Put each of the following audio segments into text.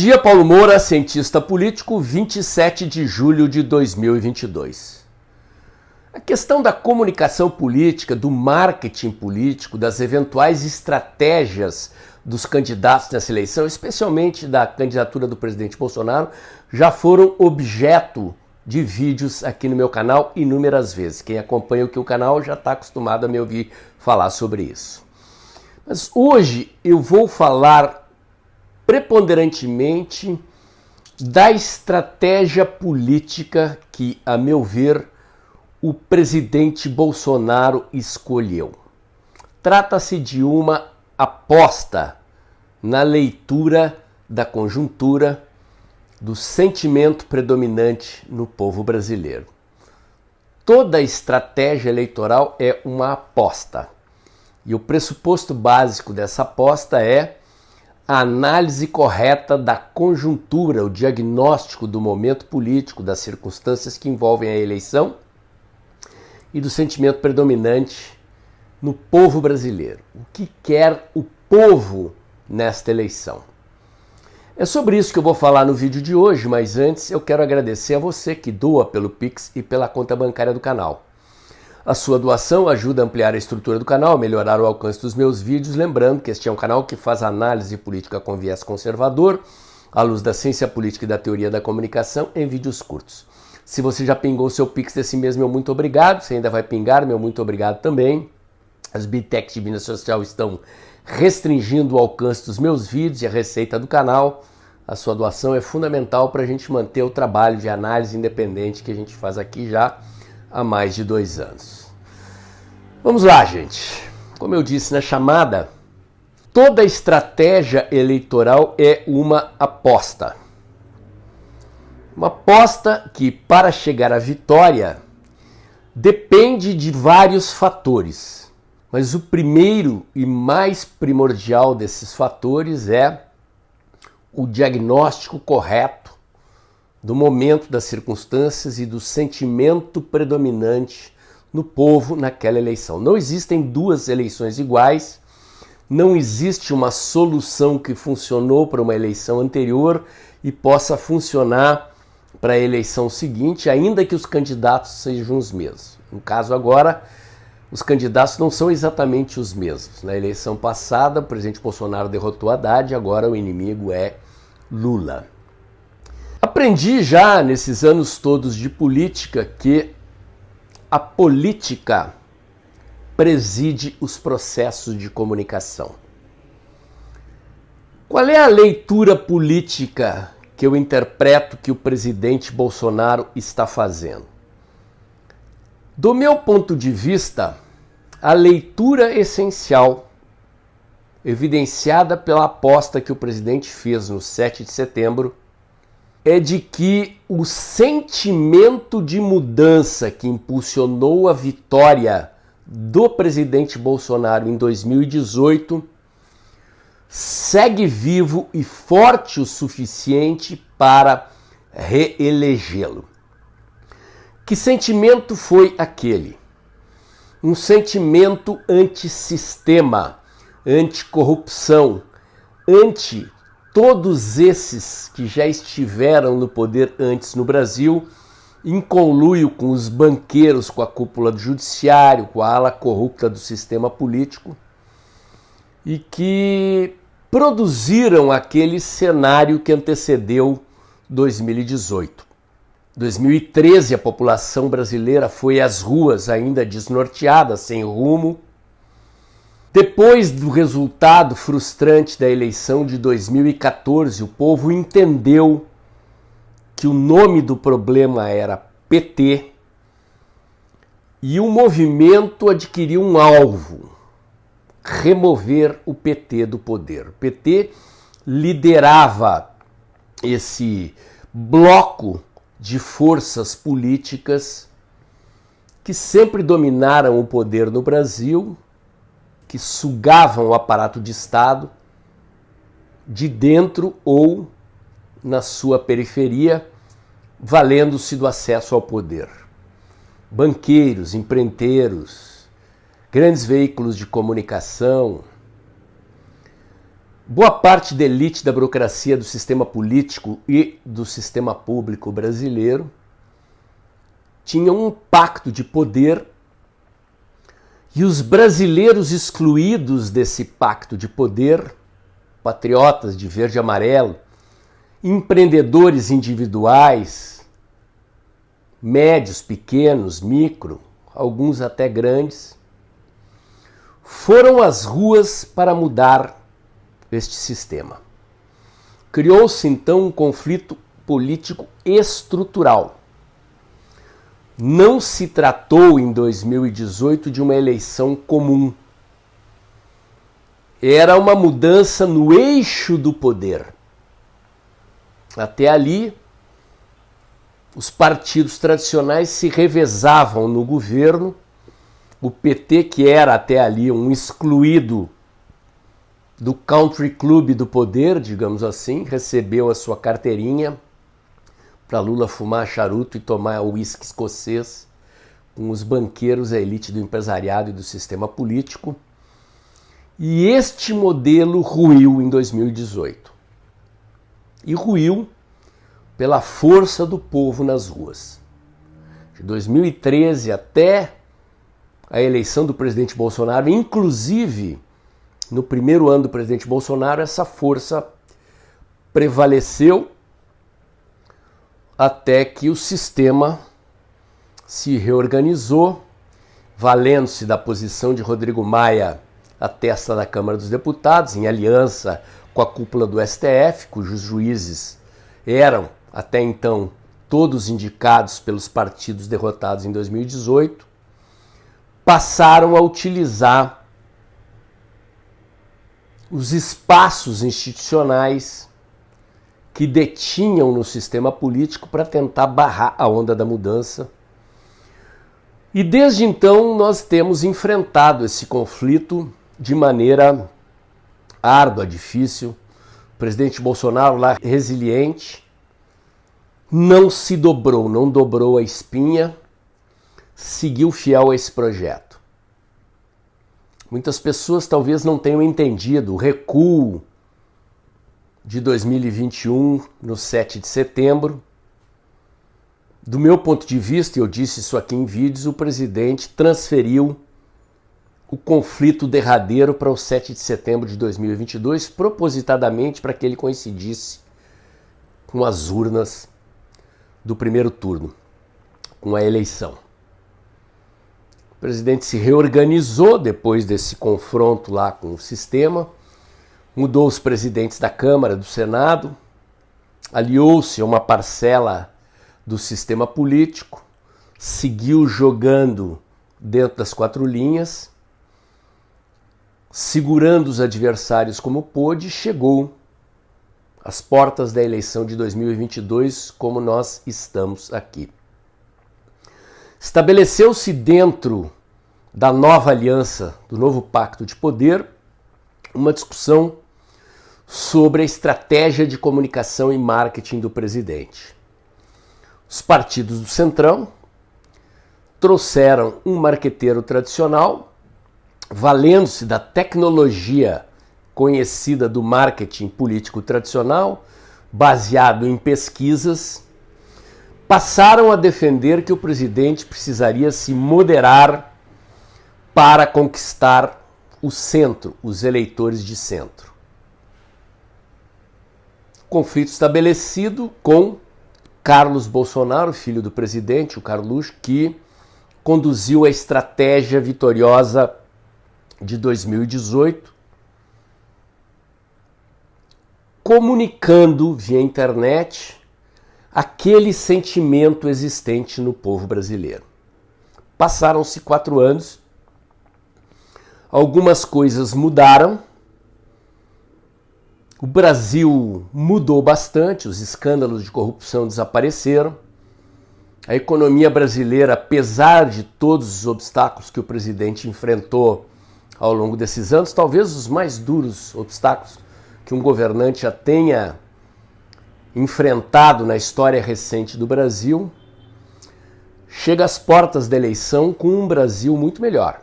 dia, Paulo Moura, cientista político, 27 de julho de 2022. A questão da comunicação política, do marketing político, das eventuais estratégias dos candidatos nessa eleição, especialmente da candidatura do presidente Bolsonaro, já foram objeto de vídeos aqui no meu canal inúmeras vezes. Quem acompanha o canal já está acostumado a me ouvir falar sobre isso. Mas hoje eu vou falar preponderantemente da estratégia política que, a meu ver, o presidente Bolsonaro escolheu. Trata-se de uma aposta na leitura da conjuntura, do sentimento predominante no povo brasileiro. Toda estratégia eleitoral é uma aposta. E o pressuposto básico dessa aposta é a análise correta da conjuntura, o diagnóstico do momento político, das circunstâncias que envolvem a eleição e do sentimento predominante no povo brasileiro. O que quer o povo nesta eleição? É sobre isso que eu vou falar no vídeo de hoje, mas antes eu quero agradecer a você que doa pelo Pix e pela conta bancária do canal. A sua doação ajuda a ampliar a estrutura do canal, a melhorar o alcance dos meus vídeos, lembrando que este é um canal que faz análise política com viés conservador, à luz da ciência política e da teoria da comunicação, em vídeos curtos. Se você já pingou o seu Pix desse mês, meu muito obrigado. Se ainda vai pingar, meu muito obrigado também. As Big Techs de mídia social estão restringindo o alcance dos meus vídeos e a receita do canal. A sua doação é fundamental para a gente manter o trabalho de análise independente que a gente faz aqui já há mais de 2 anos. Vamos lá, gente. Como eu disse na chamada, toda estratégia eleitoral é uma aposta. Uma aposta que, para chegar à vitória, depende de vários fatores. Mas o primeiro e mais primordial desses fatores é o diagnóstico correto do momento, das circunstâncias e do sentimento predominante no povo naquela eleição. Não existem duas eleições iguais, não existe uma solução que funcionou para uma eleição anterior e possa funcionar para a eleição seguinte, ainda que os candidatos sejam os mesmos. No caso agora, os candidatos não são exatamente os mesmos. Na eleição passada, o presidente Bolsonaro derrotou Haddad, agora o inimigo é Lula. Aprendi já nesses anos todos de política que a política preside os processos de comunicação. Qual é a leitura política que eu interpreto que o presidente Bolsonaro está fazendo? Do meu ponto de vista, a leitura essencial, evidenciada pela aposta que o presidente fez no 7 de setembro, é de que o sentimento de mudança que impulsionou a vitória do presidente Bolsonaro em 2018 segue vivo e forte o suficiente para reelegê-lo. Que sentimento foi aquele? Um sentimento antissistema, anticorrupção, anti todos esses que já estiveram no poder antes no Brasil, em conluio com os banqueiros, com a cúpula do judiciário, com a ala corrupta do sistema político, e que produziram aquele cenário que antecedeu 2018. 2013, a população brasileira foi às ruas ainda desnorteada, sem rumo. Depois do resultado frustrante da eleição de 2014, o povo entendeu que o nome do problema era PT e o movimento adquiriu um alvo: remover o PT do poder. O PT liderava esse bloco de forças políticas que sempre dominaram o poder no Brasil, que sugavam o aparato de Estado de dentro ou na sua periferia, valendo-se do acesso ao poder. Banqueiros, empreiteiros, grandes veículos de comunicação, Boa parte da elite da burocracia do sistema político e do sistema público brasileiro tinha um pacto de poder, e os brasileiros excluídos desse pacto de poder, patriotas de verde e amarelo, empreendedores individuais, médios, pequenos, micro, alguns até grandes, foram às ruas para mudar este sistema. Criou-se então um conflito político estrutural. Não se tratou em 2018 de uma eleição comum. Era uma mudança no eixo do poder. Até ali, os partidos tradicionais se revezavam no governo. O PT, que era até ali um excluído do country club do poder, digamos assim, recebeu a sua carteirinha para Lula fumar charuto e tomar uísque escocês com os banqueiros, a elite do empresariado e do sistema político. E este modelo ruiu em 2018. E ruiu pela força do povo nas ruas. De 2013 até a eleição do presidente Bolsonaro, inclusive no primeiro ano do presidente Bolsonaro, essa força prevaleceu até que o sistema se reorganizou, valendo-se da posição de Rodrigo Maia à testa da Câmara dos Deputados, em aliança com a cúpula do STF, cujos juízes eram, até então, todos indicados pelos partidos derrotados em 2018, passaram a utilizar os espaços institucionais que detinham no sistema político para tentar barrar a onda da mudança. E desde então nós temos enfrentado esse conflito de maneira árdua, difícil. O presidente Bolsonaro, lá resiliente, não se dobrou, não dobrou a espinha, seguiu fiel a esse projeto. Muitas pessoas talvez não tenham entendido o recuo de 2021 no 7 de setembro. Do meu ponto de vista, e eu disse isso aqui em vídeos, o presidente transferiu o conflito derradeiro para o 7 de setembro de 2022, propositadamente para que ele coincidisse com as urnas do primeiro turno, com a eleição. O presidente se reorganizou depois desse confronto lá com o sistema, mudou os presidentes da Câmara, do Senado, aliou-se a uma parcela do sistema político, seguiu jogando dentro das quatro linhas, segurando os adversários como pôde, chegou às portas da eleição de 2022, como nós estamos aqui. Estabeleceu-se dentro da nova aliança, do novo pacto de poder, uma discussão sobre a estratégia de comunicação e marketing do presidente. Os partidos do Centrão trouxeram um marqueteiro tradicional, valendo-se da tecnologia conhecida do marketing político tradicional, baseado em pesquisas, passaram a defender que o presidente precisaria se moderar para conquistar o centro, os eleitores de centro. Conflito estabelecido com Carlos Bolsonaro, filho do presidente, o Carluxo, que conduziu a estratégia vitoriosa de 2018, comunicando via internet aquele sentimento existente no povo brasileiro. Passaram-se 4 anos, algumas coisas mudaram, o Brasil mudou bastante, os escândalos de corrupção desapareceram, a economia brasileira, apesar de todos os obstáculos que o presidente enfrentou ao longo desses anos, talvez os mais duros obstáculos que um governante já tenha enfrentado na história recente do Brasil, chega às portas da eleição com um Brasil muito melhor.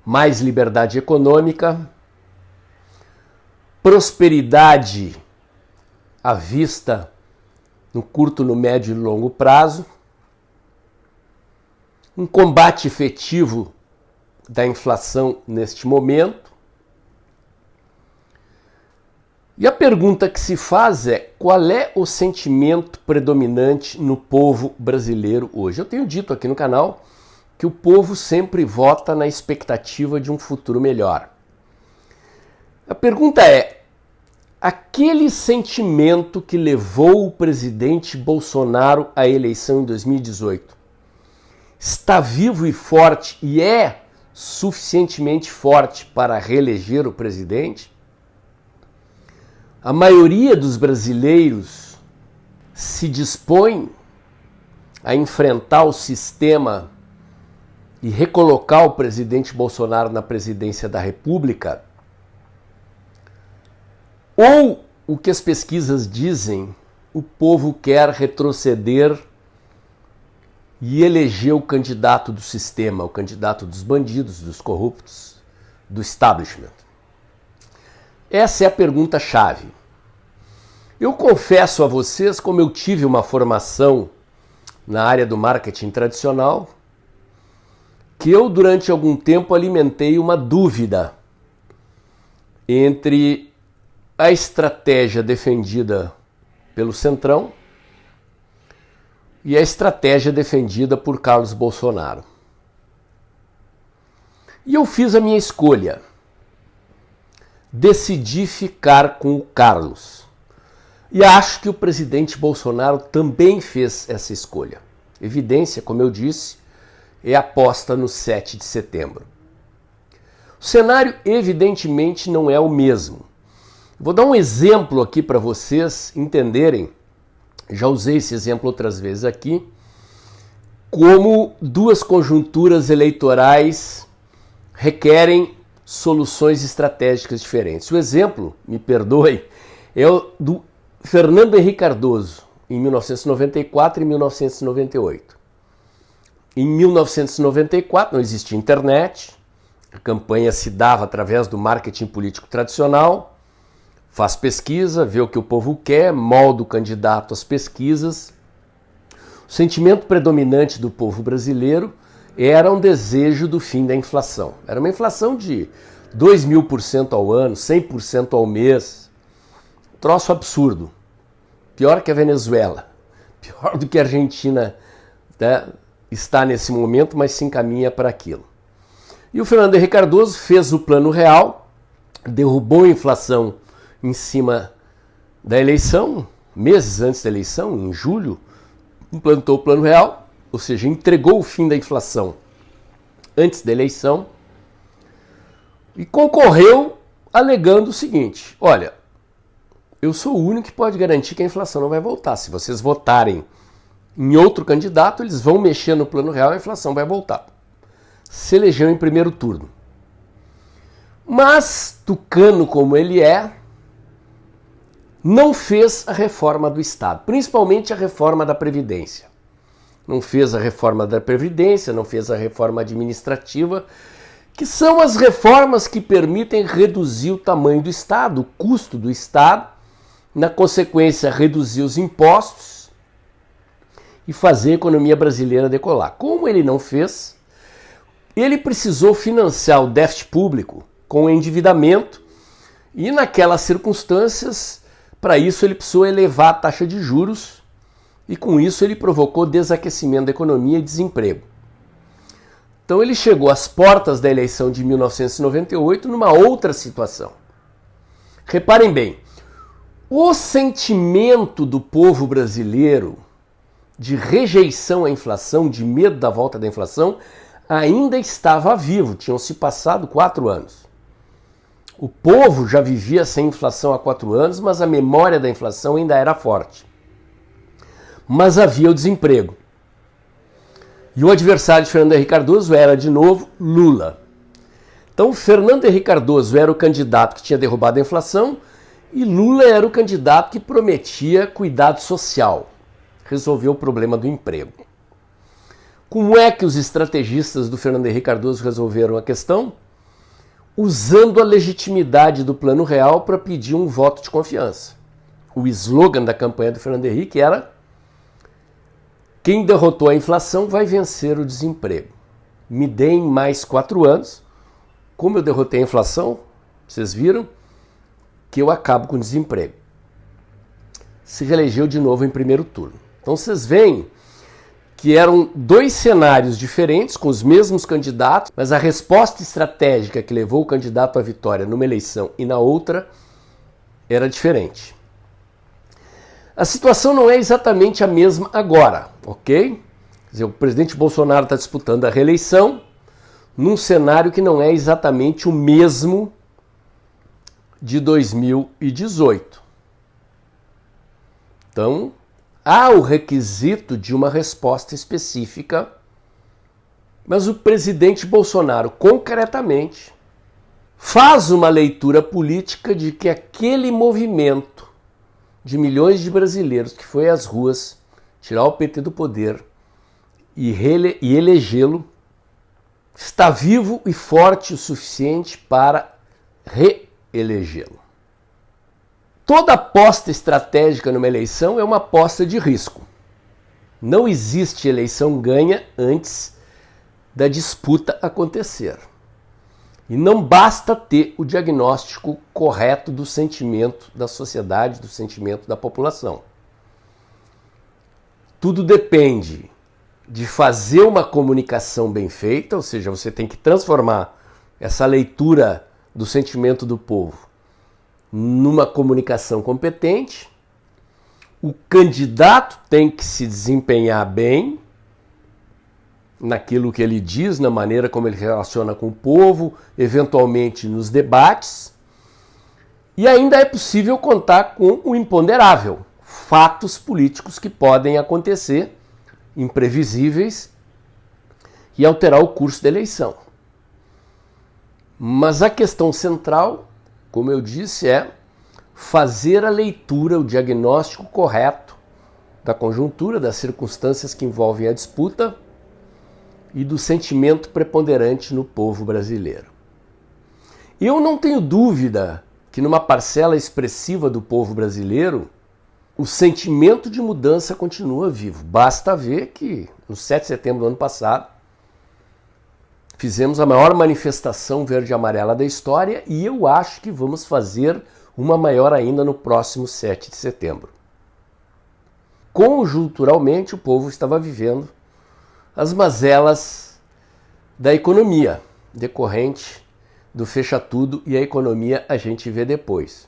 Mais liberdade econômica, prosperidade à vista no curto, no médio e no longo prazo, um combate efetivo da inflação neste momento. E a pergunta que se faz é: qual é o sentimento predominante no povo brasileiro hoje? Eu tenho dito aqui no canal que o povo sempre vota na expectativa de um futuro melhor. A pergunta é: aquele sentimento que levou o presidente Bolsonaro à eleição em 2018 está vivo e forte e é suficientemente forte para reeleger o presidente? A maioria dos brasileiros se dispõe a enfrentar o sistema e recolocar o presidente Bolsonaro na presidência da República? Ou, o que as pesquisas dizem, o povo quer retroceder e eleger o candidato do sistema, o candidato dos bandidos, dos corruptos, do establishment? Essa é a pergunta-chave. Eu confesso a vocês, como eu tive uma formação na área do marketing tradicional, que eu durante algum tempo alimentei uma dúvida entre a estratégia defendida pelo Centrão e a estratégia defendida por Carlos Bolsonaro. E eu fiz a minha escolha. Decidi ficar com o Carlos. E acho que o presidente Bolsonaro também fez essa escolha. Evidência, como eu disse, é aposta no 7 de setembro. O cenário, evidentemente, não é o mesmo. Vou dar um exemplo aqui para vocês entenderem, já usei esse exemplo outras vezes aqui, como duas conjunturas eleitorais requerem soluções estratégicas diferentes. O exemplo, me perdoe, é o do Fernando Henrique Cardoso, em 1994 e 1998. Em 1994 não existia internet, a campanha se dava através do marketing político tradicional, faz pesquisa, vê o que o povo quer, molda o candidato às pesquisas. O sentimento predominante do povo brasileiro era um desejo do fim da inflação. Era uma inflação de 2.000% ao ano, 100% ao mês. Troço absurdo. Pior que a Venezuela. Pior do que a Argentina, né, está nesse momento, mas se encaminha para aquilo. E o Fernando Henrique Cardoso fez o Plano Real, derrubou a inflação em cima da eleição, meses antes da eleição, em julho, implantou o Plano Real, ou seja, entregou o fim da inflação antes da eleição e concorreu alegando o seguinte: olha, eu sou o único que pode garantir que a inflação não vai voltar. Se vocês votarem em outro candidato, eles vão mexer no Plano Real e a inflação vai voltar. Se elegeu em primeiro turno. Mas, tucano como ele é, não fez a reforma do Estado, principalmente a reforma da Previdência. Não fez a reforma da Previdência, não fez a reforma administrativa, que são as reformas que permitem reduzir o tamanho do Estado, o custo do Estado, na consequência, reduzir os impostos e fazer a economia brasileira decolar. Como ele não fez, ele precisou financiar o déficit público com o endividamento e, naquelas circunstâncias, para isso ele precisou elevar a taxa de juros e, com isso, ele provocou desaquecimento da economia e desemprego. Então ele chegou às portas da eleição de 1998 numa outra situação. Reparem bem, o sentimento do povo brasileiro de rejeição à inflação, de medo da volta da inflação, ainda estava vivo, tinham se passado 4 anos. O povo já vivia sem inflação há 4 anos, mas a memória da inflação ainda era forte. Mas havia o desemprego. E o adversário de Fernando Henrique Cardoso era, de novo, Lula. Então, Fernando Henrique Cardoso era o candidato que tinha derrubado a inflação e Lula era o candidato que prometia cuidado social, resolver o problema do emprego. Como é que os estrategistas do Fernando Henrique Cardoso resolveram a questão? usando a legitimidade do Plano Real para pedir um voto de confiança. O slogan da campanha do Fernando Henrique era: quem derrotou a inflação vai vencer o desemprego. Me deem mais 4 anos. Como eu derrotei a inflação, vocês viram que eu acabo com o desemprego. Se reelegeu de novo em primeiro turno. Então vocês veem que eram 2 cenários diferentes, com os mesmos candidatos, mas a resposta estratégica que levou o candidato à vitória numa eleição e na outra era diferente. A situação não é exatamente a mesma agora, ok? Quer dizer, o presidente Bolsonaro está disputando a reeleição num cenário que não é exatamente o mesmo de 2018. Então, há o requisito de uma resposta específica, mas o presidente Bolsonaro, concretamente, faz uma leitura política de que aquele movimento de milhões de brasileiros que foi às ruas tirar o PT do poder e elegê-lo está vivo e forte o suficiente para reelegê-lo. Toda aposta estratégica numa eleição é uma aposta de risco. Não existe eleição ganha antes da disputa acontecer. E não basta ter o diagnóstico correto do sentimento da sociedade, do sentimento da população. Tudo depende de fazer uma comunicação bem feita, ou seja, você tem que transformar essa leitura do sentimento do povo numa comunicação competente. O candidato tem que se desempenhar bem naquilo que ele diz, na maneira como ele relaciona com o povo, eventualmente nos debates. E ainda é possível contar com o imponderável, fatos políticos que podem acontecer, imprevisíveis, e alterar o curso da eleição. Mas a questão central, como eu disse, é fazer a leitura, o diagnóstico correto da conjuntura, das circunstâncias que envolvem a disputa e do sentimento preponderante no povo brasileiro. Eu não tenho dúvida que numa parcela expressiva do povo brasileiro o sentimento de mudança continua vivo. Basta ver que no 7 de setembro do ano passado fizemos a maior manifestação verde e amarela da história e eu acho que vamos fazer uma maior ainda no próximo 7 de setembro. Conjunturalmente, o povo estava vivendo as mazelas da economia, decorrente do fecha tudo, e a economia a gente vê depois.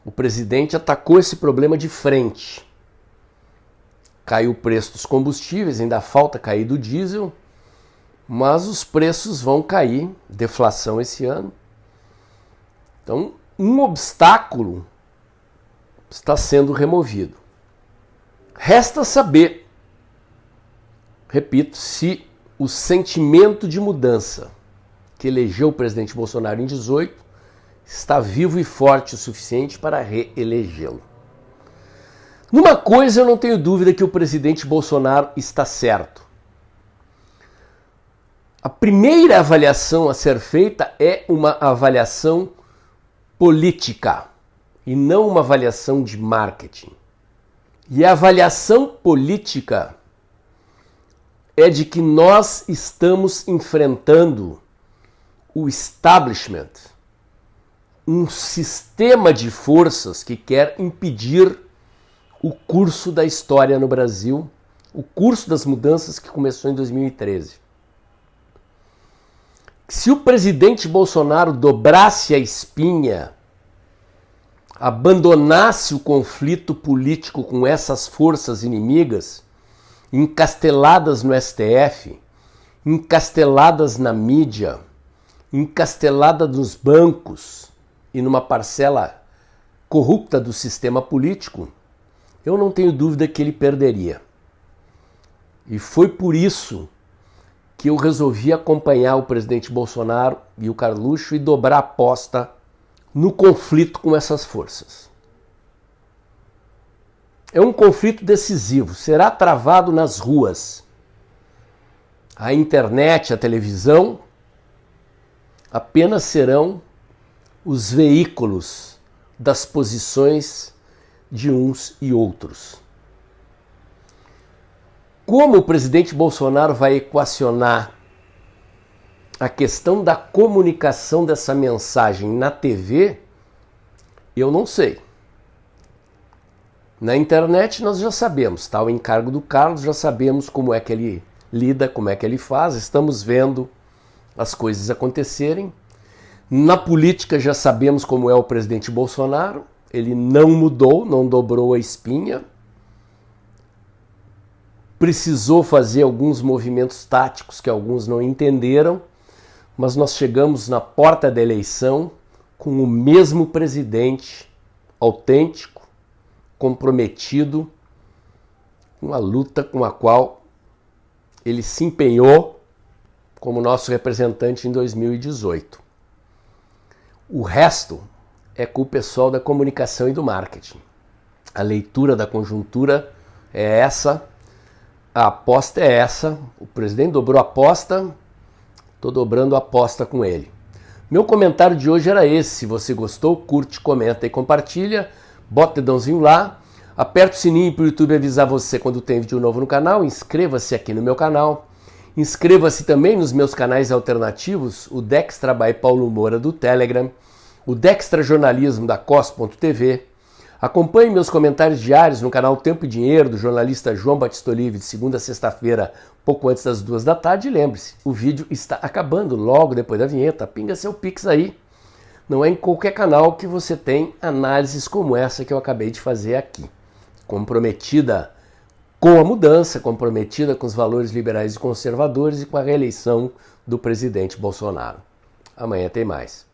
O presidente atacou esse problema de frente. Caiu o preço dos combustíveis, ainda falta cair do diesel, mas os preços vão cair, deflação esse ano. Então, um obstáculo está sendo removido. Resta saber, repito, se o sentimento de mudança que elegeu o presidente Bolsonaro em 2018 está vivo e forte o suficiente para reelegê-lo. Numa coisa eu não tenho dúvida que o presidente Bolsonaro está certo. A primeira avaliação a ser feita é uma avaliação política e não uma avaliação de marketing. E a avaliação política é de que nós estamos enfrentando o establishment, um sistema de forças que quer impedir o curso da história no Brasil, o curso das mudanças que começou em 2013. Se o presidente Bolsonaro dobrasse a espinha, abandonasse o conflito político com essas forças inimigas, encasteladas no STF, encasteladas na mídia, encastelada nos bancos e numa parcela corrupta do sistema político, eu não tenho dúvida que ele perderia. E foi por isso que eu resolvi acompanhar o presidente Bolsonaro e o Carluxo e dobrar a aposta no conflito com essas forças. É um conflito decisivo, será travado nas ruas. A internet, a televisão, apenas serão os veículos das posições de uns e outros. Como o presidente Bolsonaro vai equacionar a questão da comunicação dessa mensagem na TV, eu não sei. Na internet nós já sabemos, está o encargo do Carlos, já sabemos como é que ele lida, como é que ele faz, estamos vendo as coisas acontecerem. Na política já sabemos como é o presidente Bolsonaro, ele não mudou, não dobrou a espinha, precisou fazer alguns movimentos táticos que alguns não entenderam, mas nós chegamos na porta da eleição com o mesmo presidente autêntico, comprometido com a luta com a qual ele se empenhou como nosso representante em 2018. O resto é com o pessoal da comunicação e do marketing. A leitura da conjuntura é essa, a aposta é essa, o presidente dobrou a aposta, estou dobrando a aposta com ele. Meu comentário de hoje era esse. Se você gostou, curte, comenta e compartilha. Bota o dedãozinho lá. Aperta o sininho para o YouTube avisar você quando tem vídeo novo no canal. Inscreva-se aqui no meu canal. Inscreva-se também nos meus canais alternativos, o Dextra by Paulo Moura do Telegram, o Dextra Jornalismo da COS.tv. Acompanhe meus comentários diários no canal Tempo e Dinheiro do jornalista João Batista Olive, de segunda a sexta-feira, pouco antes das 2 da tarde. E lembre-se, o vídeo está acabando logo depois da vinheta. Pinga seu Pix aí. Não é em qualquer canal que você tem análises como essa que eu acabei de fazer aqui. Comprometida com a mudança, comprometida com os valores liberais e conservadores e com a reeleição do presidente Bolsonaro. Amanhã tem mais.